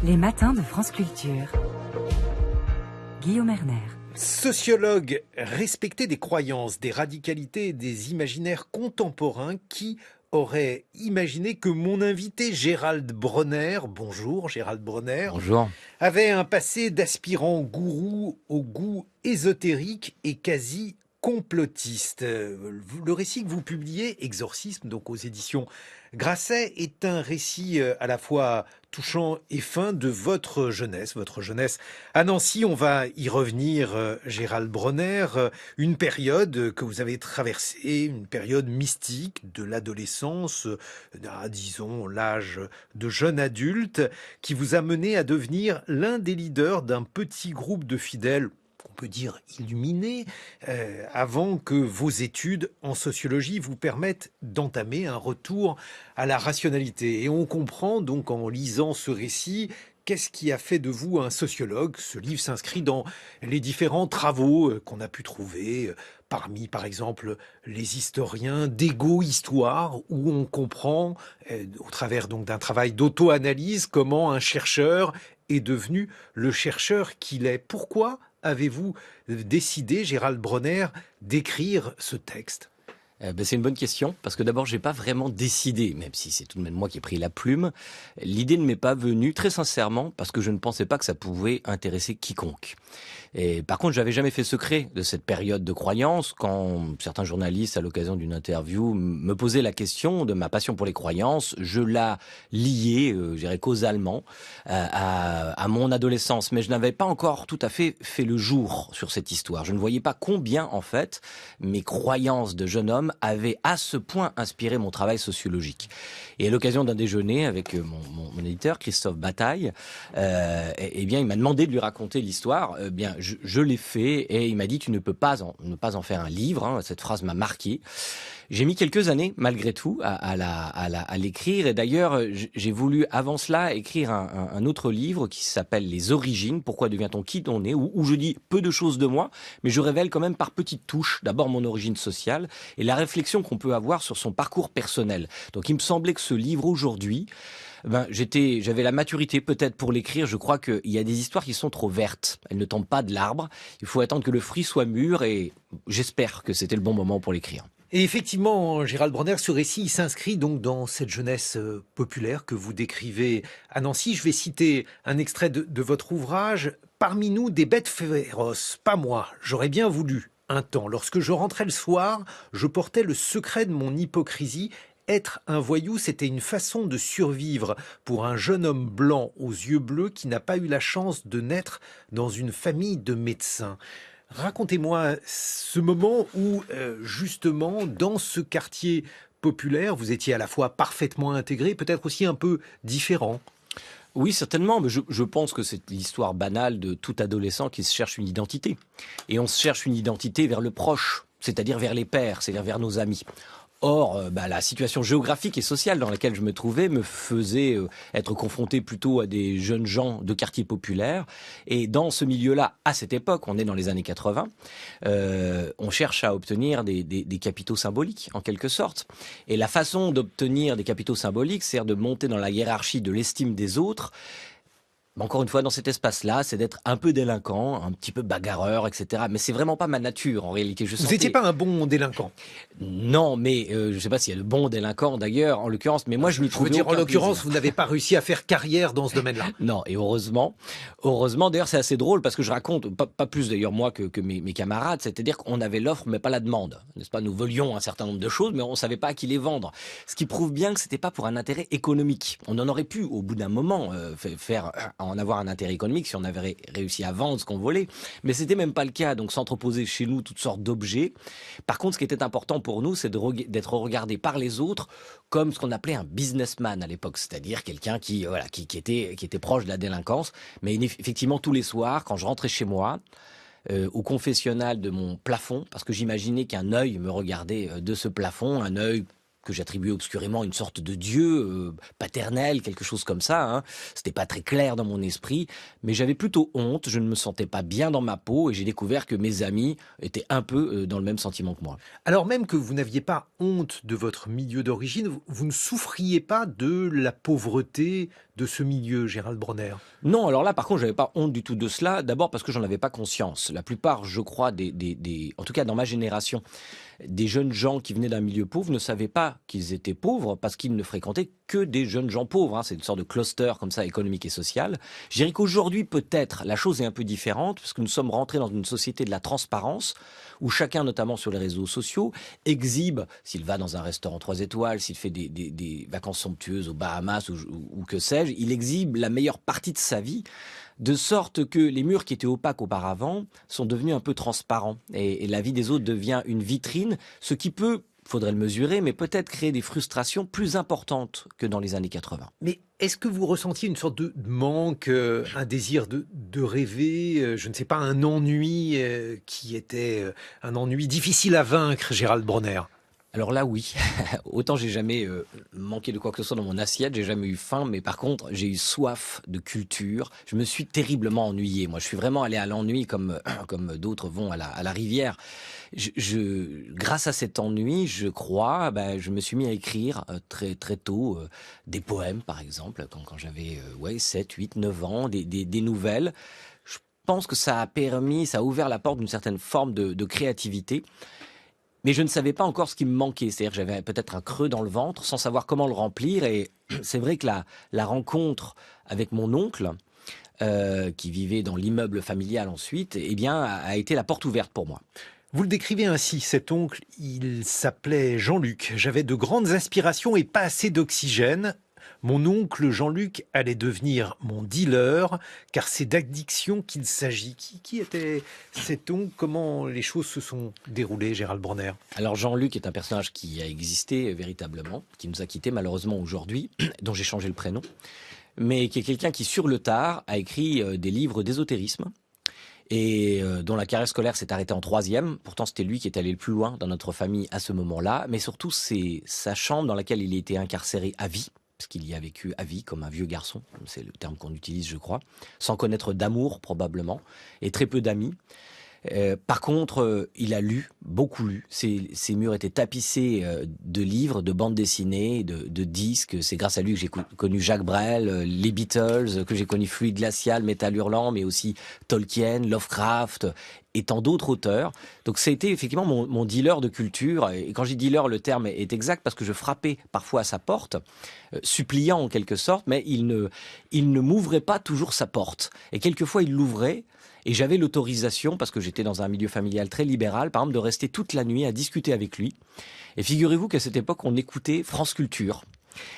Les matins de France Culture. Guillaume Erner. Sociologue, respecté des croyances, des radicalités et des imaginaires contemporains, qui aurait imaginé que mon invité Gérald Bronner, bonjour Gérald Bronner, bonjour, avait un passé d'aspirant gourou au goût ésotérique et quasi complotiste. Le récit que vous publiez, Exorcisme, donc aux éditions Grasset, est un récit à la fois touchant et fin de votre jeunesse à Nancy. On va y revenir, Gérald Bronner, une période que vous avez traversée, une période mystique de l'adolescence, disons l'âge de jeune adulte, qui vous a mené à devenir l'un des leaders d'un petit groupe de fidèles, on peut dire illuminés, avant que vos études en sociologie vous permettent d'entamer un retour à la rationalité. Et on comprend donc en lisant ce récit qu'est-ce qui a fait de vous un sociologue. Ce livre s'inscrit dans les différents travaux qu'on a pu trouver parmi, par exemple, les historiens d'Égo-Histoire, où on comprend, au travers donc d'un travail d'auto-analyse, comment un chercheur est devenu le chercheur qu'il est. Pourquoi avez-vous décidé, Gérald Bronner, d'écrire ce texte ? C'est une bonne question, parce que d'abord, j'ai pas vraiment décidé, même si c'est tout de même moi qui ai pris la plume. L'idée ne m'est pas venue, très sincèrement, parce que je ne pensais pas que ça pouvait intéresser quiconque. Et par contre, j'avais jamais fait secret de cette période de croyance. Quand certains journalistes, à l'occasion d'une interview, me posaient la question de ma passion pour les croyances, je la liais, je dirais causalement, à mon adolescence. Mais je n'avais pas encore tout à fait le jour sur cette histoire. Je ne voyais pas combien, en fait, mes croyances de jeune homme avaient à ce point inspiré mon travail sociologique. Et à l'occasion d'un déjeuner avec mon éditeur, Christophe Bataille, eh bien, il m'a demandé de lui raconter l'histoire. Je l'ai fait et il m'a dit « Tu ne peux pas en faire un livre ». Hein, cette phrase m'a marqué. J'ai mis quelques années, malgré tout, à l'écrire. Et d'ailleurs, j'ai voulu, avant cela, écrire un autre livre qui s'appelle « Les origines. Pourquoi devient-on qui l'on est ?» où je dis peu de choses de moi, mais je révèle quand même par petites touches, d'abord mon origine sociale et la réflexion qu'on peut avoir sur son parcours personnel. Donc il me semblait que ce livre, aujourd'hui, j'avais la maturité peut-être pour l'écrire. Je crois qu'il y a des histoires qui sont trop vertes. Elles ne tombent pas de l'arbre. Il faut attendre que le fruit soit mûr et j'espère que c'était le bon moment pour l'écrire. Et effectivement, Gérald Bronner, ce récit il s'inscrit donc dans cette jeunesse populaire que vous décrivez à Nancy. Je vais citer un extrait de votre ouvrage. « Parmi nous, des bêtes féroces, pas moi, j'aurais bien voulu. Un temps, lorsque je rentrais le soir, je portais le secret de mon hypocrisie. Être un voyou, c'était une façon de survivre pour un jeune homme blanc aux yeux bleus qui n'a pas eu la chance de naître dans une famille de médecins. » Racontez-moi ce moment où, justement, dans ce quartier populaire, vous étiez à la fois parfaitement intégré, peut-être aussi un peu différent. Oui, certainement, mais je pense que c'est l'histoire banale de tout adolescent qui se cherche une identité. Et on se cherche une identité vers le proche, c'est-à-dire vers les pairs, c'est-à-dire vers nos amis. Or, la situation géographique et sociale dans laquelle je me trouvais me faisait être confronté plutôt à des jeunes gens de quartiers populaires. Et dans ce milieu-là, à cette époque, on est dans les années 80, on cherche à obtenir des capitaux symboliques, en quelque sorte. Et la façon d'obtenir des capitaux symboliques, c'est de monter dans la hiérarchie de l'estime des autres. Encore une fois, dans cet espace-là, c'est d'être un peu délinquant, un petit peu bagarreur, etc. Mais c'est vraiment pas ma nature, en réalité. Vous n'étiez pas un bon délinquant? Non, mais je sais pas s'il y a de bons délinquants, d'ailleurs, en l'occurrence. Mais moi, je m'y trouvais aucun en l'occurrence, plaisir. Vous n'avez pas réussi à faire carrière dans ce domaine-là. Non, et heureusement. Heureusement, d'ailleurs, c'est assez drôle, parce que je raconte, pas plus d'ailleurs moi que mes camarades, c'est-à-dire qu'on avait l'offre, mais pas la demande. N'est-ce pas? Nous volions un certain nombre de choses, mais on savait pas à qui les vendre. Ce qui prouve bien que c'était pas pour un intérêt économique. On en aurait pu, au bout d'un moment, en avoir un intérêt économique si on avait réussi à vendre ce qu'on volait. Mais c'était même pas le cas. Donc, s'entreposer chez nous toutes sortes d'objets. Par contre, ce qui était important pour nous, c'est d'être regardé par les autres comme ce qu'on appelait un businessman à l'époque. C'est-à-dire quelqu'un qui était proche de la délinquance. Mais effectivement, tous les soirs, quand je rentrais chez moi, au confessionnal de mon plafond, parce que j'imaginais qu'un œil me regardait de ce plafond, un œil que j'attribuais obscurément à une sorte de dieu paternel, quelque chose comme ça. Hein. C'était pas très clair dans mon esprit, mais j'avais plutôt honte. Je ne me sentais pas bien dans ma peau et j'ai découvert que mes amis étaient un peu dans le même sentiment que moi. Alors même que vous n'aviez pas honte de votre milieu d'origine, vous ne souffriez pas de la pauvreté de ce milieu, Gérald Bronner? Non, alors là, par contre, j'avais pas honte du tout de cela. D'abord parce que j'en avais pas conscience. La plupart, je crois, en tout cas dans ma génération, des jeunes gens qui venaient d'un milieu pauvre ne savaient pas qu'ils étaient pauvres parce qu'ils ne fréquentaient que des jeunes gens pauvres. Hein. C'est une sorte de cluster comme ça, économique et social. Je dirais qu'aujourd'hui, peut-être, la chose est un peu différente parce que nous sommes rentrés dans une société de la transparence où chacun, notamment sur les réseaux sociaux, exhibe, s'il va dans un restaurant 3 étoiles, s'il fait des vacances somptueuses aux Bahamas ou que sais-je, il exhibe la meilleure partie de sa vie, de sorte que les murs qui étaient opaques auparavant sont devenus un peu transparents. Et la vie des autres devient une vitrine, ce qui peut, faudrait le mesurer, mais peut-être créer des frustrations plus importantes que dans les années 80. Mais est-ce que vous ressentiez une sorte de manque, un désir de rêver, je ne sais pas, un ennui qui était un ennui difficile à vaincre, Gérald Bronner? Alors là, oui. Autant j'ai jamais manqué de quoi que ce soit dans mon assiette, j'ai jamais eu faim, mais par contre, j'ai eu soif de culture. Je me suis terriblement ennuyé. Moi, je suis vraiment allé à l'ennui comme d'autres vont à la rivière. Grâce à cet ennui, je crois, je me suis mis à écrire très très tôt des poèmes, par exemple, quand j'avais 7, 8, 9 ans, des nouvelles. Je pense que ça a ouvert la porte d'une certaine forme de créativité. Mais je ne savais pas encore ce qui me manquait. C'est-à-dire que j'avais peut-être un creux dans le ventre sans savoir comment le remplir. Et c'est vrai que la rencontre avec mon oncle, qui vivait dans l'immeuble familial ensuite, eh bien, a été la porte ouverte pour moi. Vous le décrivez ainsi, cet oncle, il s'appelait Jean-Luc. J'avais de grandes aspirations et pas assez d'oxygène. Mon oncle Jean-Luc allait devenir mon dealer, car c'est d'addiction qu'il s'agit. Qui était cet oncle? Comment les choses se sont déroulées, Gérald Bronner? Alors Jean-Luc est un personnage qui a existé véritablement, qui nous a quittés malheureusement aujourd'hui, dont j'ai changé le prénom, mais qui est quelqu'un qui, sur le tard, a écrit des livres d'ésotérisme, et dont la carrière scolaire s'est arrêtée en 3e. Pourtant, c'était lui qui est allé le plus loin dans notre famille à ce moment-là, mais surtout, c'est sa chambre dans laquelle il a été incarcéré à vie, parce qu'il y a vécu à vie comme un vieux garçon, c'est le terme qu'on utilise, je crois, sans connaître d'amour probablement, et très peu d'amis. Par contre, il a lu, beaucoup lu. Ses murs étaient tapissés de livres, de bandes dessinées, de disques. C'est grâce à lui que j'ai connu Jacques Brel, les Beatles, que j'ai connu Fluide Glacial, Métal Hurlant, mais aussi Tolkien, Lovecraft et tant d'autres auteurs. Donc ça a été effectivement mon dealer de culture. Et quand j'ai dealer, le terme est exact parce que je frappais parfois à sa porte, suppliant en quelque sorte, mais il ne m'ouvrait pas toujours sa porte. Et quelquefois, il l'ouvrait. Et j'avais l'autorisation, parce que j'étais dans un milieu familial très libéral, par exemple, de rester toute la nuit à discuter avec lui. Et figurez-vous qu'à cette époque, on écoutait France Culture.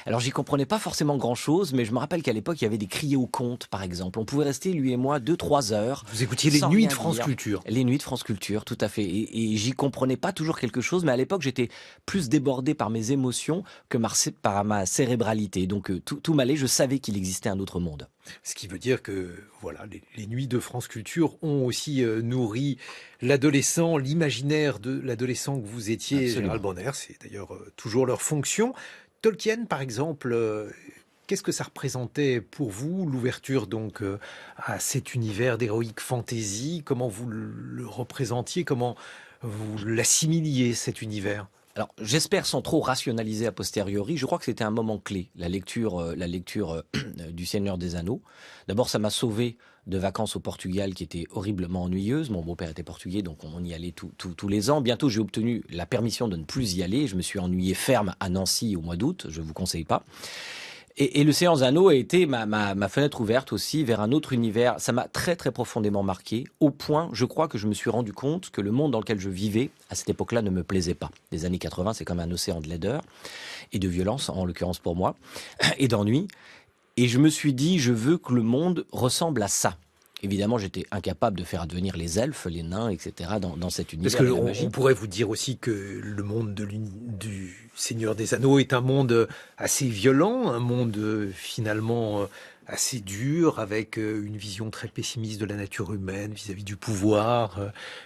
Alors j'y comprenais pas forcément grand-chose, mais je me rappelle qu'à l'époque, il y avait des criers au conte, par exemple. On pouvait rester, lui et moi, 2-3 heures. Vous écoutiez les nuits de France Culture? Les nuits de France Culture, tout à fait. Et j'y comprenais pas toujours quelque chose, mais à l'époque, j'étais plus débordé par mes émotions que par ma cérébralité. Donc tout m'allait, je savais qu'il existait un autre monde. Ce qui veut dire que voilà, les nuits de France Culture ont aussi nourri l'adolescent, l'imaginaire de l'adolescent que vous étiez, Absolument. Gérald Bronner. C'est d'ailleurs toujours leur fonction. Tolkien, par exemple, qu'est-ce que ça représentait pour vous, l'ouverture donc à cet univers d'héroïque fantasy? Comment vous le représentiez? Comment vous l'assimiliez, cet univers? Alors, j'espère sans trop rationaliser a posteriori, je crois que c'était un moment clé, la lecture du Seigneur des Anneaux. D'abord, ça m'a sauvé de vacances au Portugal qui étaient horriblement ennuyeuses. Mon beau-père était portugais, donc on y allait tous les ans. Bientôt, j'ai obtenu la permission de ne plus y aller. Je me suis ennuyé ferme à Nancy au mois d'août, je vous conseille pas. Et le Seigneur des Anneaux a été ma fenêtre ouverte aussi vers un autre univers. Ça m'a très très profondément marqué, au point, je crois, que je me suis rendu compte que le monde dans lequel je vivais, à cette époque-là, ne me plaisait pas. Les années 80, c'est comme un océan de laideur et de violence, en l'occurrence pour moi, et d'ennui. Et je me suis dit, je veux que le monde ressemble à ça. Évidemment, j'étais incapable de faire advenir les elfes, les nains, etc. dans cet univers. Parce qu'on pourrait vous dire aussi que le monde du Seigneur des Anneaux est un monde assez violent, un monde finalement assez dur, avec une vision très pessimiste de la nature humaine, vis-à-vis du pouvoir,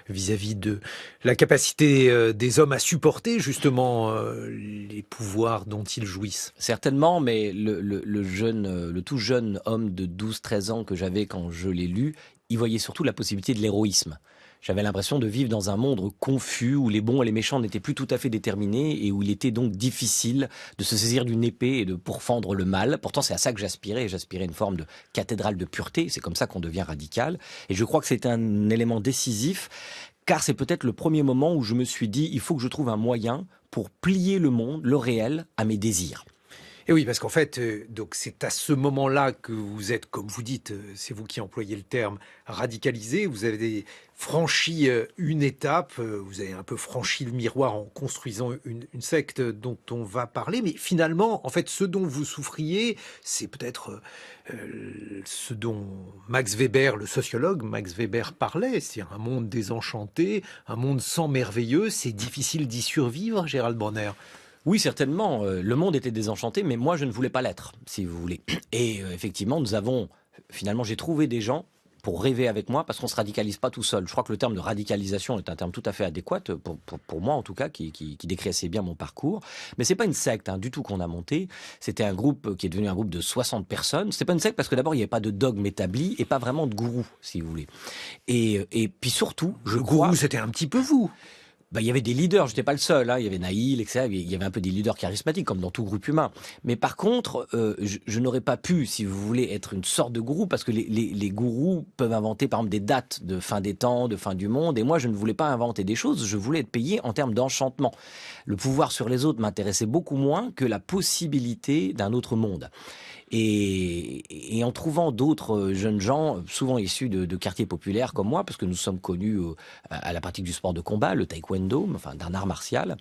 vis-à-vis de la capacité des hommes à supporter justement les pouvoirs dont ils jouissent. Certainement, mais le tout jeune homme de 12-13 ans que j'avais quand je l'ai lu, il voyait surtout la possibilité de l'héroïsme. J'avais l'impression de vivre dans un monde confus où les bons et les méchants n'étaient plus tout à fait déterminés et où il était donc difficile de se saisir d'une épée et de pourfendre le mal. Pourtant, c'est à ça que j'aspirais. J'aspirais à une forme de cathédrale de pureté. C'est comme ça qu'on devient radical. Et je crois que c'est un élément décisif, car c'est peut-être le premier moment où je me suis dit, il faut que je trouve un moyen pour plier le monde, le réel, à mes désirs. Et oui, parce qu'en fait, donc c'est à ce moment-là que vous êtes, comme vous dites, c'est vous qui employez le terme, radicalisé. Vous avez franchi une étape, vous avez un peu franchi le miroir en construisant une secte dont on va parler. Mais finalement, en fait, ce dont vous souffriez, c'est peut-être ce dont Max Weber, le sociologue, Max Weber parlait, c'est-à-dire un monde désenchanté, un monde sans merveilleux. C'est difficile d'y survivre, Gérald Bronner. Oui, certainement. Le monde était désenchanté, mais moi, je ne voulais pas l'être, si vous voulez. Et effectivement, finalement, j'ai trouvé des gens pour rêver avec moi, parce qu'on se radicalise pas tout seul. Je crois que le terme de radicalisation est un terme tout à fait adéquat, pour moi en tout cas, qui décrit assez bien mon parcours. Mais c'est pas une secte du tout qu'on a monté. C'était un groupe qui est devenu un groupe de 60 personnes. C'était pas une secte parce que d'abord, il n'y avait pas de dogme établi et pas vraiment de gourou, si vous voulez. Et puis surtout, le gourou, c'était un petit peu vous. Il y avait des leaders, j'étais pas le seul, il y avait Naïl, etc. Il y avait un peu des leaders charismatiques, comme dans tout groupe humain. Mais par contre, je n'aurais pas pu, si vous voulez, être une sorte de gourou, parce que les gourous peuvent inventer, par exemple, des dates de fin des temps, de fin du monde, et moi, je ne voulais pas inventer des choses, je voulais être payé en termes d'enchantement. Le pouvoir sur les autres m'intéressait beaucoup moins que la possibilité d'un autre monde. Et en trouvant d'autres jeunes gens, souvent issus de quartiers populaires comme moi, parce que nous sommes connus à la pratique du sport de combat, le taekwondo, enfin d'un art martial,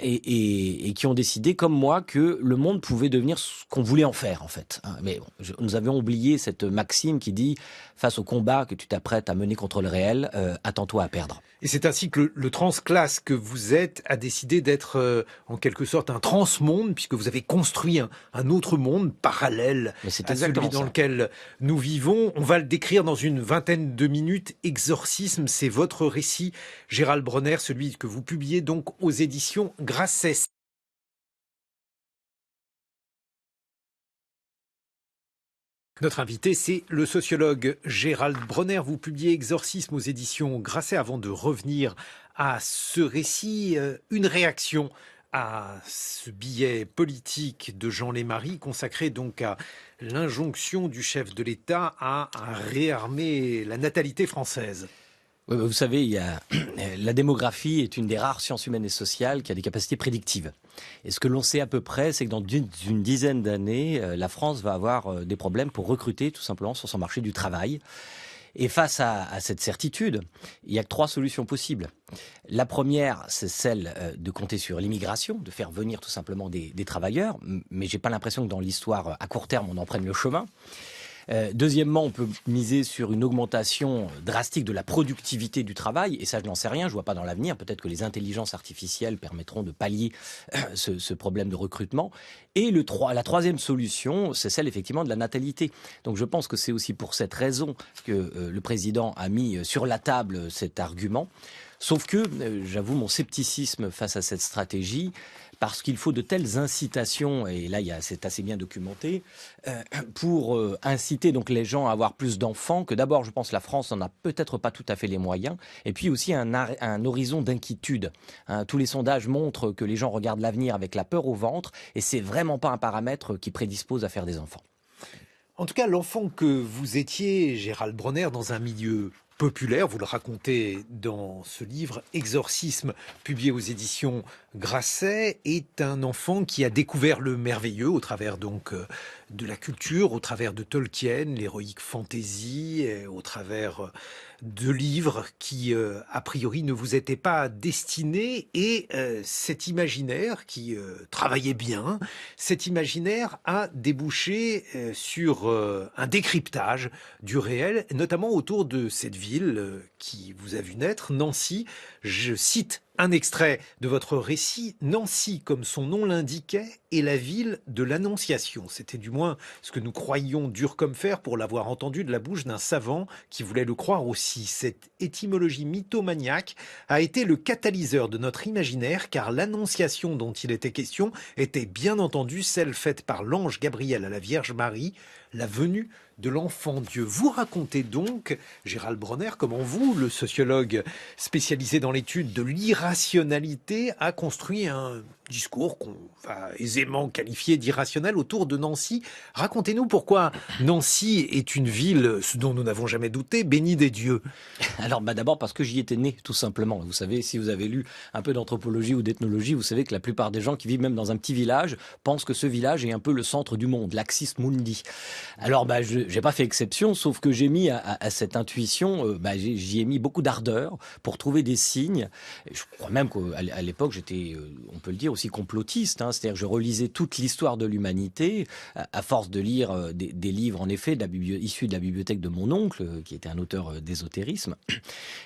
et qui ont décidé, comme moi, que le monde pouvait devenir ce qu'on voulait en faire, en fait. Mais bon, nous avions oublié cette maxime qui dit, face au combat que tu t'apprêtes à mener contre le réel, attends-toi à perdre. Et c'est ainsi que le transclasse que vous êtes a décidé d'être en quelque sorte un transmonde, puisque vous avez construit un autre monde parallèle à celui dans lequel nous vivons. On va le décrire dans une vingtaine de minutes. Exorcisme, c'est votre récit, Gérald Bronner, celui que vous publiez donc aux éditions Grasset. Notre invité, c'est le sociologue Gérald Bronner. Vous publiez Exorcisme aux éditions Grasset. Avant de revenir à ce récit, une réaction à ce billet politique de Jean Lémarie, consacré donc à l'injonction du chef de l'État à réarmer la natalité française. Vous savez, la démographie est une des rares sciences humaines et sociales qui a des capacités prédictives. Et ce que l'on sait à peu près, c'est que dans une dizaine d'années, la France va avoir des problèmes pour recruter tout simplement sur son marché du travail. Et face à cette certitude, il y a que 3 solutions possibles. La première, c'est celle de compter sur l'immigration, de faire venir tout simplement des travailleurs. Mais j'ai pas l'impression que dans l'histoire, à court terme, on en prenne le chemin. Deuxièmement, on peut miser sur une augmentation drastique de la productivité du travail, et ça je n'en sais rien, je vois pas dans l'avenir, peut-être que les intelligences artificielles permettront de pallier ce problème de recrutement. Et la troisième solution, c'est celle effectivement de la natalité. Donc je pense que c'est aussi pour cette raison que le président a mis sur la table cet argument. Sauf que, j'avoue mon scepticisme face à cette stratégie, parce qu'il faut de telles incitations, et là c'est assez bien documenté, pour inciter donc les gens à avoir plus d'enfants, que d'abord je pense la France n'en a peut-être pas tout à fait les moyens, et puis aussi un horizon d'inquiétude. Tous les sondages montrent que les gens regardent l'avenir avec la peur au ventre, et c'est vraiment pas un paramètre qui prédispose à faire des enfants. En tout cas, l'enfant que vous étiez, Gérald Bronner, dans un milieu populaire, vous le racontez dans ce livre, Exorcisme, publié aux éditions Grasset, est un enfant qui a découvert le merveilleux au travers donc de la culture, au travers de Tolkien, l'héroïque fantasy, au travers de livres qui, a priori, ne vous étaient pas destinés. Et cet imaginaire qui travaillait bien, cet imaginaire a débouché sur un décryptage du réel, notamment autour de cette ville qui vous a vu naître, Nancy. Je cite un extrait de votre récit. Nancy, comme son nom l'indiquait, et la ville de l'Annonciation. C'était du moins ce que nous croyions dur comme fer pour l'avoir entendu de la bouche d'un savant qui voulait le croire aussi. Cette étymologie mythomaniaque a été le catalyseur de notre imaginaire car l'Annonciation dont il était question était bien entendu celle faite par l'ange Gabriel à la Vierge Marie, la venue de l'enfant Dieu. Vous racontez donc, Gérald Bronner, comment vous, le sociologue spécialisé dans l'étude de l'irrationalité, a construit un discours qu'on va aisément qualifier d'irrationnel autour de Nancy. Racontez-nous pourquoi Nancy est une ville, ce dont nous n'avons jamais douté, bénie des dieux. Alors d'abord parce que j'y étais né, tout simplement. Vous savez, si vous avez lu un peu d'anthropologie ou d'ethnologie, vous savez que la plupart des gens qui vivent même dans un petit village pensent que ce village est un peu le centre du monde, l'Axis Mundi. Alors j'ai pas fait exception, sauf que j'ai mis à cette intuition, j'y ai mis beaucoup d'ardeur pour trouver des signes. Et je crois même qu'à l'époque j'étais, on peut le dire, aussi complotiste, hein, c'est-à-dire que je relisais toute l'histoire de l'humanité à force de lire des livres en effet issus de la bibliothèque de mon oncle, qui était un auteur d'ésotérisme.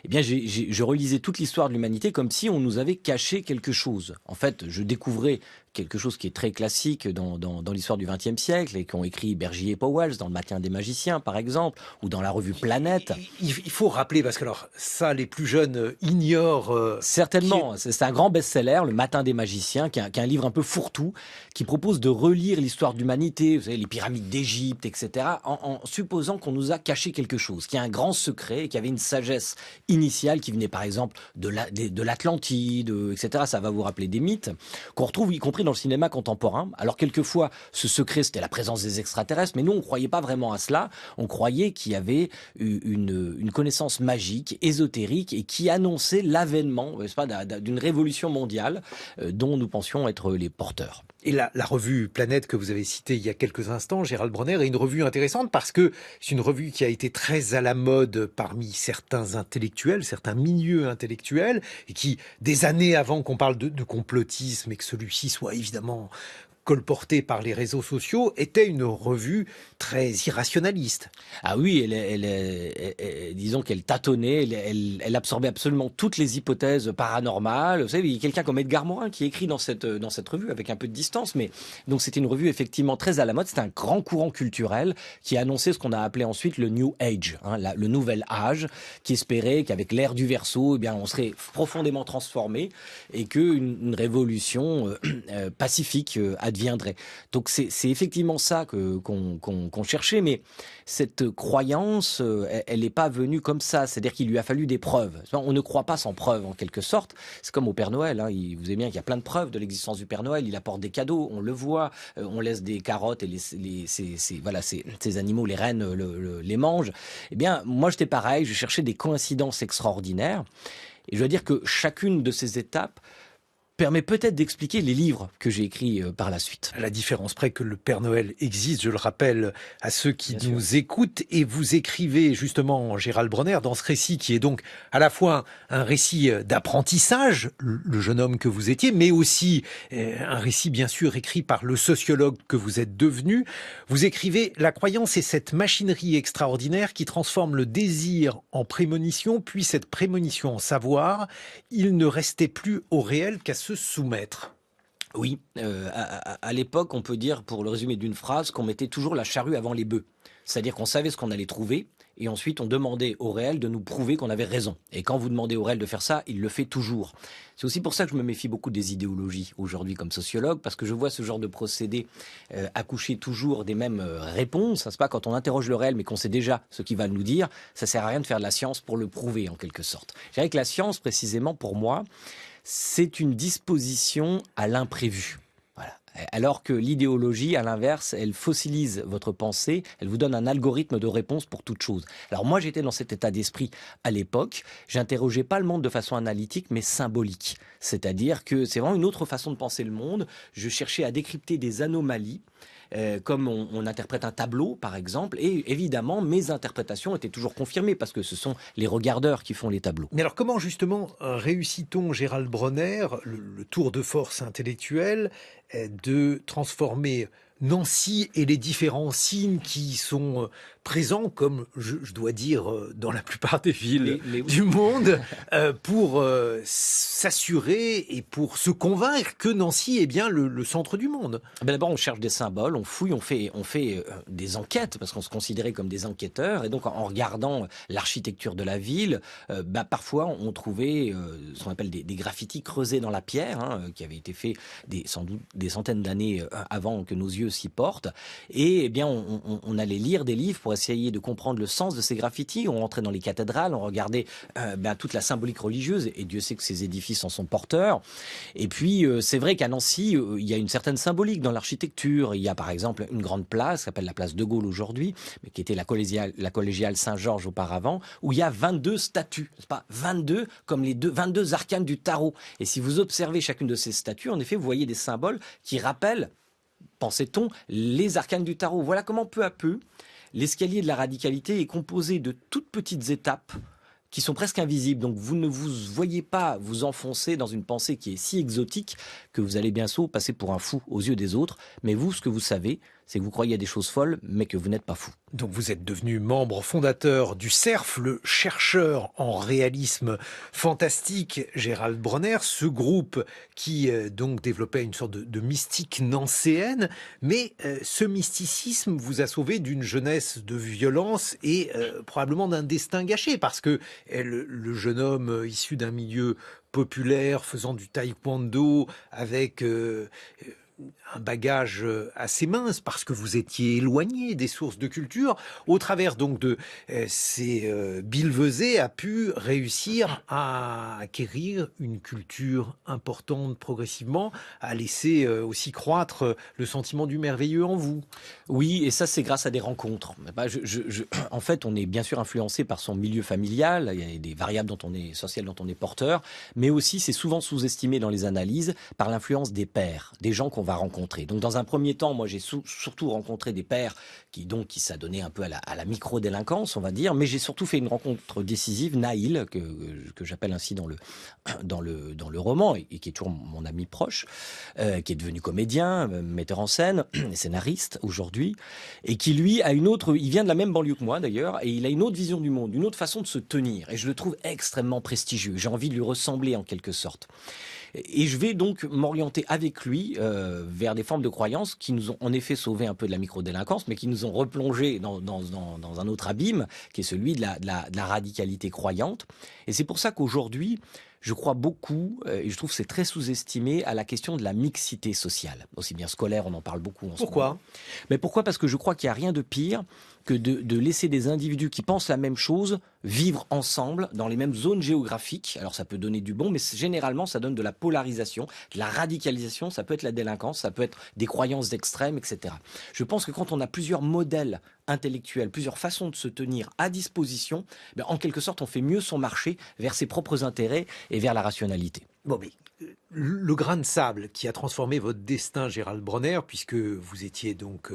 Eh bien, je relisais toute l'histoire de l'humanité comme si on nous avait caché quelque chose. En fait, je découvrais quelque chose qui est très classique dans l'histoire du XXe siècle et qu'ont écrit Bergier et Powell dans Le Matin des magiciens, par exemple, ou dans la revue Planète. Il faut rappeler, parce que alors ça, les plus jeunes ignorent. Certainement, c'est un grand best-seller, Le Matin des magiciens, qui est un livre un peu fourre-tout, qui propose de relire l'histoire de l'humanité, vous savez, les pyramides d'Égypte, etc., en supposant qu'on nous a caché quelque chose, qu'il y a un grand secret, qu'il y avait une sagesse initiale qui venait par exemple de l'Atlantide, etc. Ça va vous rappeler des mythes qu'on retrouve y compris dans le cinéma contemporain. Alors quelquefois, ce secret, c'était la présence des extraterrestres, mais nous, on ne croyait pas vraiment à cela. On croyait qu'il y avait une connaissance magique, ésotérique, et qui annonçait l'avènement, n'est-ce pas, d'une révolution mondiale dont nous pensions être les porteurs. Et la revue Planète que vous avez citée il y a quelques instants, Gérald Bronner, est une revue intéressante parce que c'est une revue qui a été très à la mode parmi certains intellectuels, certains milieux intellectuels, et qui, des années avant qu'on parle de complotisme et que celui-ci soit évidemment colportée par les réseaux sociaux, était une revue très irrationaliste. Ah oui, disons qu'elle tâtonnait, elle absorbait absolument toutes les hypothèses paranormales. Vous savez, il y a quelqu'un comme Edgar Morin qui écrit dans cette revue avec un peu de distance, mais donc c'était une revue effectivement très à la mode. C'était un grand courant culturel qui a annoncé ce qu'on a appelé ensuite le New Age, hein, le nouvel âge, qui espérait qu'avec l'ère du Verseau, eh bien, on serait profondément transformé et qu'une révolution pacifique adviendrait. Donc c'est effectivement ça qu'on cherchait, mais cette croyance, elle n'est pas venue comme ça. C'est-à-dire qu'il lui a fallu des preuves. On ne croit pas sans preuve, en quelque sorte. C'est comme au Père Noël. Hein. Vous savez bien qu'il y a plein de preuves de l'existence du Père Noël. Il apporte des cadeaux, on le voit. On laisse des carottes et ces animaux, les rennes, les mangent. Eh bien, moi, j'étais pareil. Je cherchais des coïncidences extraordinaires. Et je dois dire que chacune de ces étapes permet peut-être d'expliquer les livres que j'ai écrits par la suite. À la différence près que le Père Noël existe, je le rappelle à ceux qui Bien nous sûr. écoutent, et vous écrivez justement, Gérald Bronner, dans ce récit qui est donc à la fois un récit d'apprentissage, le jeune homme que vous étiez, mais aussi un récit bien sûr écrit par le sociologue que vous êtes devenu. Vous écrivez « La croyance est cette machinerie extraordinaire qui transforme le désir en prémonition, puis cette prémonition en savoir. Il ne restait plus au réel qu'à se soumettre. » Oui, à l'époque, on peut dire, pour le résumer d'une phrase, qu'on mettait toujours la charrue avant les bœufs. C'est-à-dire qu'on savait ce qu'on allait trouver, et ensuite on demandait au réel de nous prouver qu'on avait raison. Et quand vous demandez au réel de faire ça, il le fait toujours. C'est aussi pour ça que je me méfie beaucoup des idéologies aujourd'hui comme sociologue, parce que je vois ce genre de procédé accoucher toujours des mêmes réponses. C'est pas quand on interroge le réel, mais qu'on sait déjà ce qu'il va nous dire, ça sert à rien de faire de la science pour le prouver en quelque sorte. Je dirais que la science, précisément pour moi, c'est une disposition à l'imprévu. Voilà. Alors que l'idéologie, à l'inverse, elle fossilise votre pensée, elle vous donne un algorithme de réponse pour toute chose. Alors moi, j'étais dans cet état d'esprit à l'époque. J'interrogeais pas le monde de façon analytique, mais symbolique. C'est-à-dire que c'est vraiment une autre façon de penser le monde. Je cherchais à décrypter des anomalies, comme on interprète un tableau, par exemple, et évidemment, mes interprétations étaient toujours confirmées, parce que ce sont les regardeurs qui font les tableaux. Mais alors comment justement réussit-on, Gérald Bronner, le tour de force intellectuel de transformer Nancy et les différents signes qui sont présents, comme je dois dire, dans la plupart des villes du monde, pour s'assurer et pour se convaincre que Nancy est bien le centre du monde. D'abord, on cherche des symboles, on fouille, on fait des enquêtes, parce qu'on se considérait comme des enquêteurs. Et donc, en regardant l'architecture de la ville, parfois, on trouvait ce qu'on appelle des graffitis creusés dans la pierre, qui avaient été faits sans doute des centaines d'années avant que nos yeux s'y portent. Et eh bien, on allait lire des livres pour essayer de comprendre le sens de ces graffitis. On rentrait dans les cathédrales, on regardait toute la symbolique religieuse, et Dieu sait que ces édifices en sont porteurs. Et puis, c'est vrai qu'à Nancy, il y a une certaine symbolique dans l'architecture. Il y a par exemple une grande place, qui s'appelle la place de Gaulle aujourd'hui, mais qui était la collégiale Saint-Georges auparavant, où il y a 22 statues, c'est pas 22 comme les 22 arcanes du tarot. Et si vous observez chacune de ces statues, en effet, vous voyez des symboles qui rappellent, pensait-on, les arcanes du tarot. Voilà comment peu à peu, l'escalier de la radicalité est composé de toutes petites étapes qui sont presque invisibles. Donc vous ne vous voyez pas vous enfoncer dans une pensée qui est si exotique que vous allez bientôt passer pour un fou aux yeux des autres. Mais vous, ce que vous savez, c'est que vous croyez à des choses folles, mais que vous n'êtes pas fou. Donc vous êtes devenu membre fondateur du CERF, le chercheur en réalisme fantastique Gérald Bronner, ce groupe qui donc développait une sorte de mystique nancéenne, mais ce mysticisme vous a sauvé d'une jeunesse de violence et probablement d'un destin gâché, parce que le jeune homme issu d'un milieu populaire, faisant du taekwondo, avec un bagage assez mince parce que vous étiez éloigné des sources de culture, au travers donc de ces billevesées, a pu réussir à acquérir une culture importante progressivement, à laisser aussi croître le sentiment du merveilleux en vous. Oui, et ça c'est grâce à des rencontres. En fait, on est bien sûr influencé par son milieu familial, il y a des variables sociales dont on est porteur, mais aussi c'est souvent sous-estimé dans les analyses par l'influence des pairs, des gens qu'on va rencontrer. Donc dans un premier temps, moi j'ai surtout rencontré des pairs qui s'adonnaient un peu à la micro-délinquance, on va dire, mais j'ai surtout fait une rencontre décisive, Naïl, que j'appelle ainsi dans le roman, et qui est toujours mon ami proche, qui est devenu comédien, metteur en scène, scénariste aujourd'hui, et qui lui il vient de la même banlieue que moi d'ailleurs, et il a une autre vision du monde, une autre façon de se tenir, et je le trouve extrêmement prestigieux. J'ai envie de lui ressembler en quelque sorte. Et je vais donc m'orienter avec lui vers des formes de croyances qui nous ont en effet sauvé un peu de la microdélinquance, mais qui nous ont replongé dans un autre abîme, qui est celui de la radicalité croyante. Et c'est pour ça qu'aujourd'hui, je crois beaucoup, et je trouve que c'est très sous-estimé, à la question de la mixité sociale. Aussi bien scolaire, on en parle beaucoup en ce moment. Pourquoi ? Mais pourquoi ? Parce que je crois qu'il n'y a rien de pire que de laisser des individus qui pensent la même chose vivre ensemble dans les mêmes zones géographiques. Alors ça peut donner du bon, mais généralement ça donne de la polarisation, de la radicalisation, ça peut être la délinquance, ça peut être des croyances extrêmes, etc. Je pense que quand on a plusieurs modèles intellectuels, plusieurs façons de se tenir à disposition, en quelque sorte on fait mieux son marché vers ses propres intérêts et vers la rationalité. Bon, mais le grain de sable qui a transformé votre destin, Gérald Bronner, puisque vous étiez donc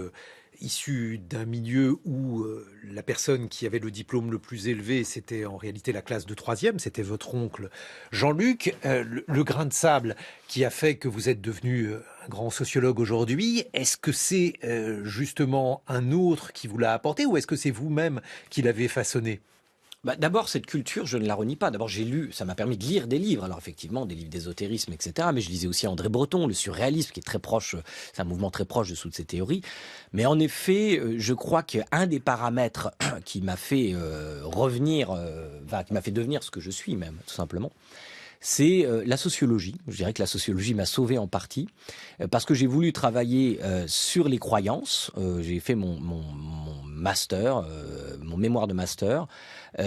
issu d'un milieu où la personne qui avait le diplôme le plus élevé, c'était en réalité la classe de 3e, c'était votre oncle Jean-Luc. Le grain de sable qui a fait que vous êtes devenu un grand sociologue aujourd'hui, est-ce que c'est justement un autre qui vous l'a apporté, ou est-ce que c'est vous-même qui l'avez façonné ? D'abord, cette culture, je ne la renie pas. D'abord, j'ai lu, ça m'a permis de lire des livres. Alors effectivement, des livres d'ésotérisme, etc. Mais je lisais aussi André Breton, le surréalisme, qui est très proche, c'est un mouvement très proche de toutes ces théories. Mais en effet, je crois qu'un des paramètres qui m'a fait qui m'a fait devenir ce que je suis même, tout simplement, c'est la sociologie. Je dirais que la sociologie m'a sauvé en partie, parce que j'ai voulu travailler sur les croyances. J'ai fait mon master, mon mémoire de master,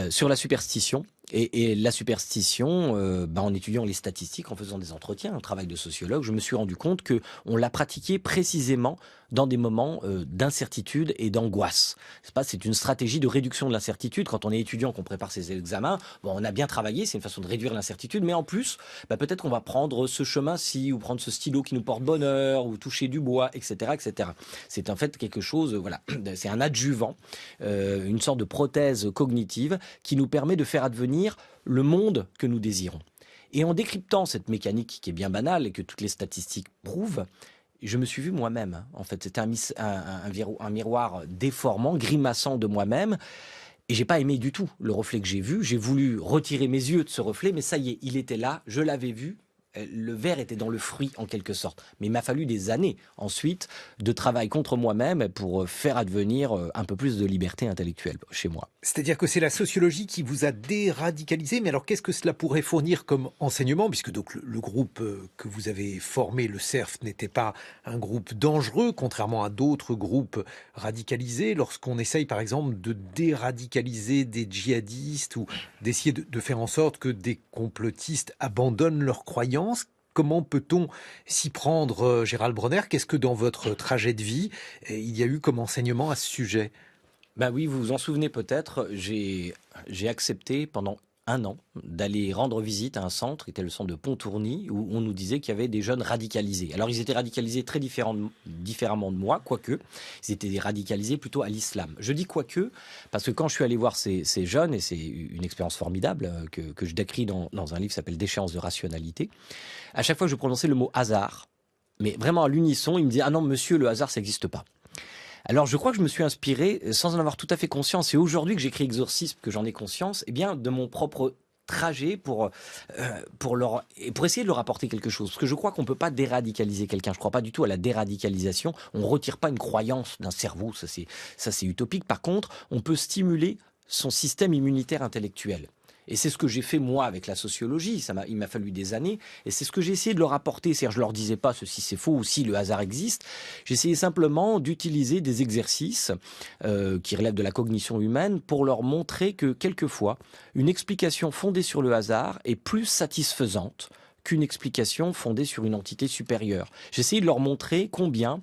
sur la superstition. Et la superstition, en étudiant les statistiques, en faisant des entretiens, un travail de sociologue, je me suis rendu compte que on l'a pratiqué précisément dans des moments d'incertitude et d'angoisse. C'est une stratégie de réduction de l'incertitude. Quand on est étudiant, qu'on prépare ses examens, on a bien travaillé, c'est une façon de réduire l'incertitude, mais en plus, peut-être qu'on va prendre ce chemin-ci, ou prendre ce stylo qui nous porte bonheur, ou toucher du bois, etc., etc. C'est en fait quelque chose, c'est un adjuvant, une sorte de prothèse cognitive qui nous permet de faire advenir le monde que nous désirons. Et en décryptant cette mécanique qui est bien banale et que toutes les statistiques prouvent, je me suis vu moi-même. Hein. En fait, c'était un miroir déformant, grimaçant de moi-même. Et j'ai pas aimé du tout le reflet que j'ai vu. J'ai voulu retirer mes yeux de ce reflet, mais ça y est, il était là, je l'avais vu. Le verre était dans le fruit en quelque sorte. Mais il m'a fallu des années ensuite de travail contre moi-même pour faire advenir un peu plus de liberté intellectuelle chez moi. C'est-à-dire que c'est la sociologie qui vous a déradicalisé, mais alors qu'est-ce que cela pourrait fournir comme enseignement, puisque donc le groupe que vous avez formé, le CERF, n'était pas un groupe dangereux, contrairement à d'autres groupes radicalisés. Lorsqu'on essaye par exemple de déradicaliser des djihadistes ou d'essayer de faire en sorte que des complotistes abandonnent leurs croyances, comment peut-on s'y prendre, Gérald Bronner? Qu'est-ce que dans votre trajet de vie, il y a eu comme enseignement à ce sujet? Ben oui, vous vous en souvenez peut-être, j'ai accepté pendant un an d'aller rendre visite à un centre, qui était le centre de Pontourny, où on nous disait qu'il y avait des jeunes radicalisés. Alors ils étaient radicalisés très différemment de moi, quoique, ils étaient radicalisés plutôt à l'islam. Je dis quoique, parce que quand je suis allé voir ces jeunes, et c'est une expérience formidable que je décris dans un livre qui s'appelle Déchéance de rationalité, à chaque fois que je prononçais le mot hasard, mais vraiment à l'unisson, ils me disaient « Ah non, monsieur, le hasard, ça n'existe pas ». Alors je crois que je me suis inspiré, sans en avoir tout à fait conscience, et aujourd'hui que j'écris Exorcisme, que j'en ai conscience, eh bien de mon propre trajet pour essayer de leur apporter quelque chose. Parce que je crois qu'on ne peut pas déradicaliser quelqu'un. Je ne crois pas du tout à la déradicalisation. On ne retire pas une croyance d'un cerveau, ça c'est utopique. Par contre, on peut stimuler son système immunitaire intellectuel. Et c'est ce que j'ai fait moi avec la sociologie, il m'a fallu des années, et c'est ce que j'ai essayé de leur apporter, c'est-à-dire je leur disais pas ceci c'est faux ou si le hasard existe, j'essayais simplement d'utiliser des exercices qui relèvent de la cognition humaine pour leur montrer que quelquefois une explication fondée sur le hasard est plus satisfaisante qu'une explication fondée sur une entité supérieure. J'essayais de leur montrer combien,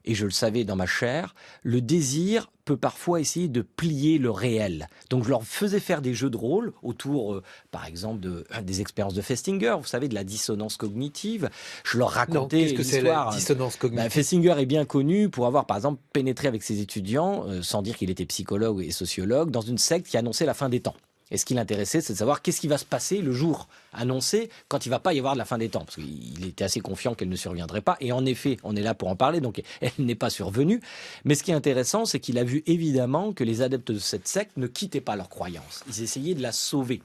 et je le savais dans ma chair, le désir peut parfois essayer de plier le réel. Donc je leur faisais faire des jeux de rôle autour, par exemple, des expériences de Festinger, vous savez, de la dissonance cognitive. Je leur racontais qu'est-ce que c'est la dissonance cognitive? Festinger est bien connu pour avoir, par exemple, pénétré avec ses étudiants, sans dire qu'il était psychologue et sociologue, dans une secte qui annonçait la fin des temps. Et ce qui l'intéressait, c'est de savoir qu'est-ce qui va se passer le jour annoncé quand il ne va pas y avoir de la fin des temps. Parce qu'il était assez confiant qu'elle ne surviendrait pas. Et en effet, on est là pour en parler, donc elle n'est pas survenue. Mais ce qui est intéressant, c'est qu'il a vu évidemment que les adeptes de cette secte ne quittaient pas leur croyance. Ils essayaient de la sauver.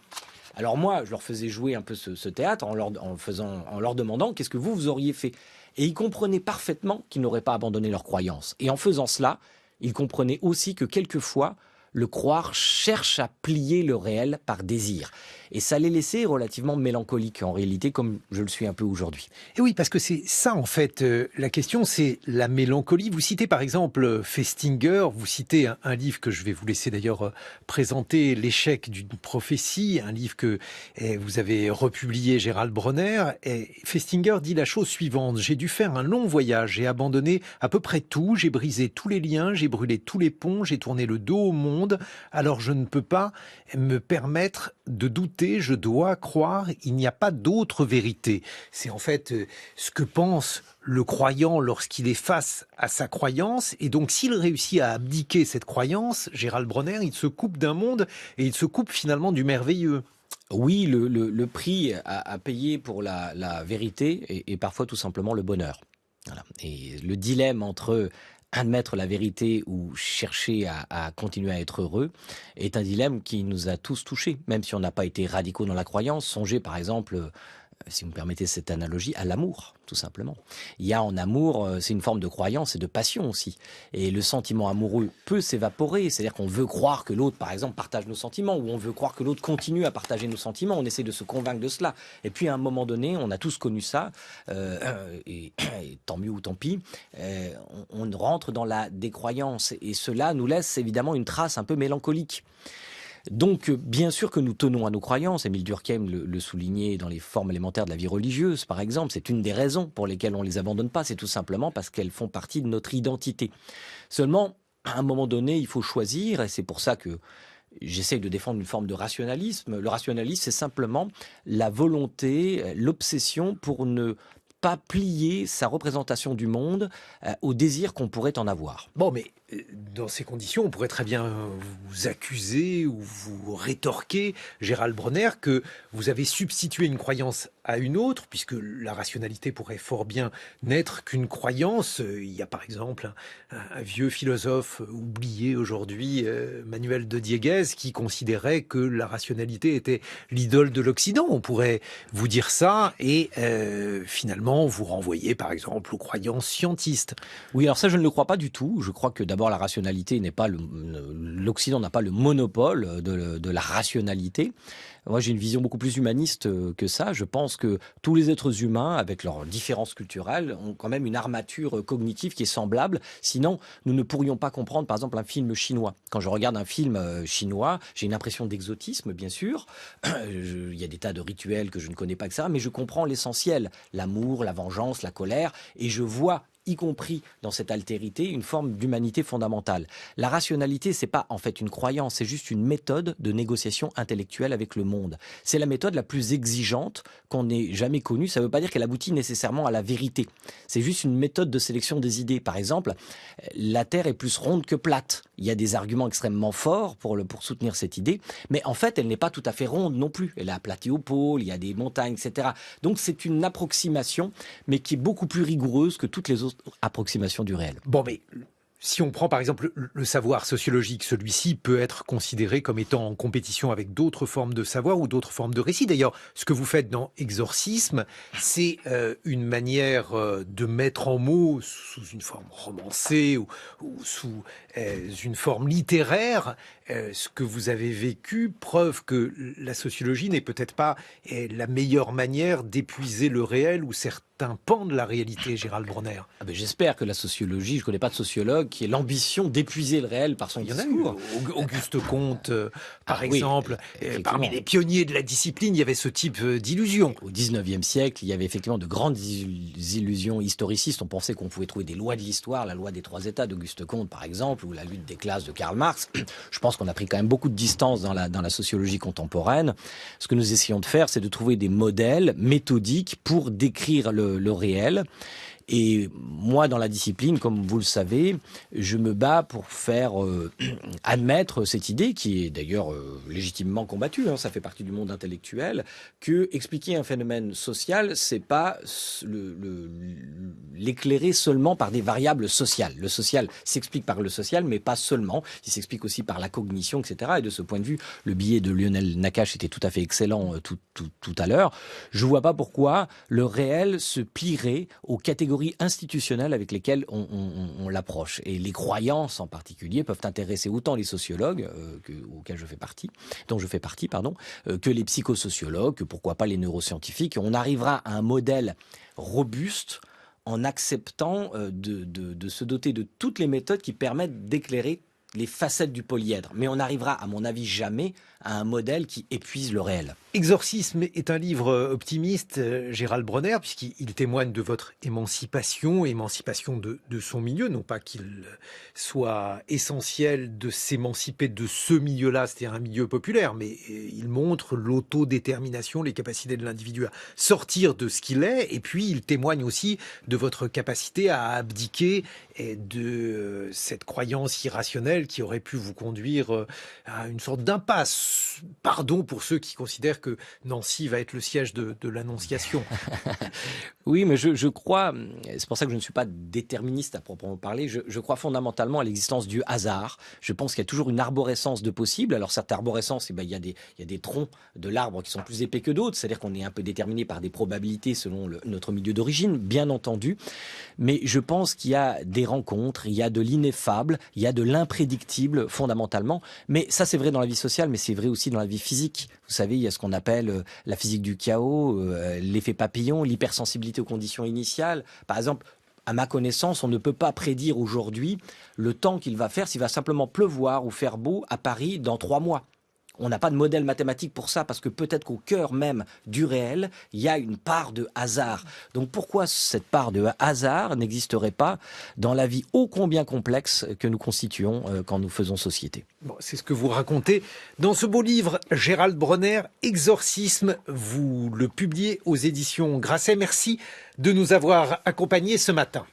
Alors moi, je leur faisais jouer un peu ce théâtre en leur demandant qu'est-ce que vous auriez fait. Et ils comprenaient parfaitement qu'ils n'auraient pas abandonné leur croyance. Et en faisant cela, ils comprenaient aussi que quelquefois, le croire cherche à plier le réel par désir. Et ça les laissait relativement mélancoliques en réalité, comme je le suis un peu aujourd'hui. Et oui, parce que c'est ça en fait, la question c'est la mélancolie. Vous citez par exemple Festinger, vous citez un livre que je vais vous laisser d'ailleurs présenter, L'échec d'une prophétie, un livre que vous avez republié, Gérald Bronner. Et Festinger dit la chose suivante: j'ai dû faire un long voyage, j'ai abandonné à peu près tout, j'ai brisé tous les liens, j'ai brûlé tous les ponts, j'ai tourné le dos au monde, alors je ne peux pas me permettre de douter, je dois croire, il n'y a pas d'autre vérité. C'est en fait ce que pense le croyant lorsqu'il est face à sa croyance, et donc s'il réussit à abdiquer cette croyance, Gérald Bronner, il se coupe d'un monde et il se coupe finalement du merveilleux. Oui, le prix à payer pour la vérité est parfois tout simplement le bonheur. Voilà. Et le dilemme entre admettre la vérité ou chercher à continuer à être heureux est un dilemme qui nous a tous touchés, même si on n'a pas été radicaux dans la croyance. Songez par exemple, si vous me permettez cette analogie, à l'amour, tout simplement. Il y a en amour, c'est une forme de croyance et de passion aussi. Et le sentiment amoureux peut s'évaporer, c'est-à-dire qu'on veut croire que l'autre, par exemple, partage nos sentiments, ou on veut croire que l'autre continue à partager nos sentiments, on essaie de se convaincre de cela. Et puis à un moment donné, on a tous connu ça, et tant mieux ou tant pis, on rentre dans la décroyance, et cela nous laisse évidemment une trace un peu mélancolique. Donc, bien sûr que nous tenons à nos croyances. Émile Durkheim le soulignait dans les formes élémentaires de la vie religieuse, par exemple. C'est une des raisons pour lesquelles on ne les abandonne pas. C'est tout simplement parce qu'elles font partie de notre identité. Seulement, à un moment donné, il faut choisir, et c'est pour ça que j'essaie de défendre une forme de rationalisme. Le rationalisme, c'est simplement la volonté, l'obsession pour ne pas plier sa représentation du monde au désir qu'on pourrait en avoir. Bon, mais Dans ces conditions, on pourrait très bien vous accuser ou vous rétorquer, Gérald Bronner, que vous avez substitué une croyance à une autre, puisque la rationalité pourrait fort bien n'être qu'une croyance. Il y a par exemple un vieux philosophe oublié aujourd'hui, Manuel de Dieguez, qui considérait que la rationalité était l'idole de l'Occident. On pourrait vous dire ça et finalement vous renvoyer par exemple aux croyances scientistes. Oui, alors ça, je ne le crois pas du tout. Je crois que d'abord, la rationalité n'est pas l'Occident n'a pas le monopole de la rationalité. Moi, j'ai une vision beaucoup plus humaniste que ça. Je pense que tous les êtres humains, avec leurs différences culturelles, ont quand même une armature cognitive qui est semblable. Sinon, nous ne pourrions pas comprendre, par exemple, un film chinois. Quand je regarde un film chinois, j'ai une impression d'exotisme, bien sûr. Il y a des tas de rituels que je ne connais pas, etc. Mais je comprends l'essentiel. L'amour, la vengeance, la colère. Et je vois, y compris dans cette altérité, une forme d'humanité fondamentale. La rationalité, c'est pas en fait une croyance, c'est juste une méthode de négociation intellectuelle avec le monde. C'est la méthode la plus exigeante qu'on ait jamais connue. Ça ne veut pas dire qu'elle aboutit nécessairement à la vérité. C'est juste une méthode de sélection des idées. Par exemple, la Terre est plus ronde que plate. Il y a des arguments extrêmement forts pour soutenir cette idée, mais en fait, elle n'est pas tout à fait ronde non plus. Elle est aplatie au pôle, il y a des montagnes, etc. Donc c'est une approximation, mais qui est beaucoup plus rigoureuse que toutes les autres approximation du réel. Bon, mais si on prend par exemple le savoir sociologique, celui-ci peut être considéré comme étant en compétition avec d'autres formes de savoir ou d'autres formes de récit. D'ailleurs, ce que vous faites dans Exorcisme, c'est une manière de mettre en mots sous une forme romancée ou sous une forme littéraire ce que vous avez vécu, preuve que la sociologie n'est peut-être pas la meilleure manière d'épuiser le réel ou certains pans de la réalité, Gérald Bronner. Ah ben j'espère que la sociologie, je ne connais pas de sociologue qui ait l'ambition d'épuiser le réel par son discours. Auguste Comte, par exemple, parmi les pionniers de la discipline, il y avait ce type d'illusion. Au XIXe siècle, il y avait effectivement de grandes illusions historicistes. On pensait qu'on pouvait trouver des lois de l'histoire, la loi des trois États d'Auguste Comte, par exemple, ou la lutte des classes de Karl Marx. Je pense qu'on a pris quand même beaucoup de distance dans la sociologie contemporaine. Ce que nous essayons de faire, c'est de trouver des modèles méthodiques pour décrire le réel. Et moi, dans la discipline, comme vous le savez, je me bats pour faire admettre cette idée, qui est d'ailleurs légitimement combattue, ça fait partie du monde intellectuel, que expliquer un phénomène social, c'est pas l'éclairer seulement par des variables sociales. Le social s'explique par le social, mais pas seulement. Il s'explique aussi par la cognition, etc. Et de ce point de vue, le billet de Lionel Nakache était tout à fait excellent tout à l'heure. Je vois pas pourquoi le réel se plierait aux catégories institutionnelles avec lesquelles on l'approche. Et les croyances en particulier peuvent intéresser autant les sociologues, dont je fais partie, que les psychosociologues, que pourquoi pas les neuroscientifiques. On arrivera à un modèle robuste en acceptant de se doter de toutes les méthodes qui permettent d'éclairer les facettes du polyèdre. Mais on n'arrivera, à mon avis, jamais à un modèle qui épuise le réel. Exorcisme est un livre optimiste, Gérald Bronner, puisqu'il témoigne de votre émancipation de son milieu. Non pas qu'il soit essentiel de s'émanciper de ce milieu-là, c'est-à-dire un milieu populaire, mais il montre l'autodétermination, les capacités de l'individu à sortir de ce qu'il est, et puis il témoigne aussi de votre capacité à abdiquer de cette croyance irrationnelle qui aurait pu vous conduire à une sorte d'impasse. Pardon pour ceux qui considèrent que Nancy va être le siège de l'Annonciation. Oui, mais je crois, c'est pour ça que je ne suis pas déterministe à proprement parler, je crois fondamentalement à l'existence du hasard. Je pense qu'il y a toujours une arborescence de possible. Alors cette arborescence, il y a des troncs de l'arbre qui sont plus épais que d'autres, c'est-à-dire qu'on est un peu déterminé par des probabilités selon notre milieu d'origine, bien entendu. Mais je pense qu'il y a des rencontres, il y a de l'ineffable, il y a de l'imprédictible fondamentalement. Mais ça c'est vrai dans la vie sociale, mais c'est vrai aussi dans la vie physique. Vous savez, il y a ce qu'on appelle la physique du chaos, l'effet papillon, l'hypersensibilité aux conditions initiales. Par exemple, à ma connaissance, on ne peut pas prédire aujourd'hui le temps qu'il va faire, s'il va simplement pleuvoir ou faire beau à Paris dans 3 mois. On n'a pas de modèle mathématique pour ça, parce que peut-être qu'au cœur même du réel, il y a une part de hasard. Donc pourquoi cette part de hasard n'existerait pas dans la vie ô combien complexe que nous constituons quand nous faisons société? Bon, c'est ce que vous racontez dans ce beau livre, Gérald Bronner, Exorcisme. Vous le publiez aux éditions Grasset. Merci de nous avoir accompagnés ce matin.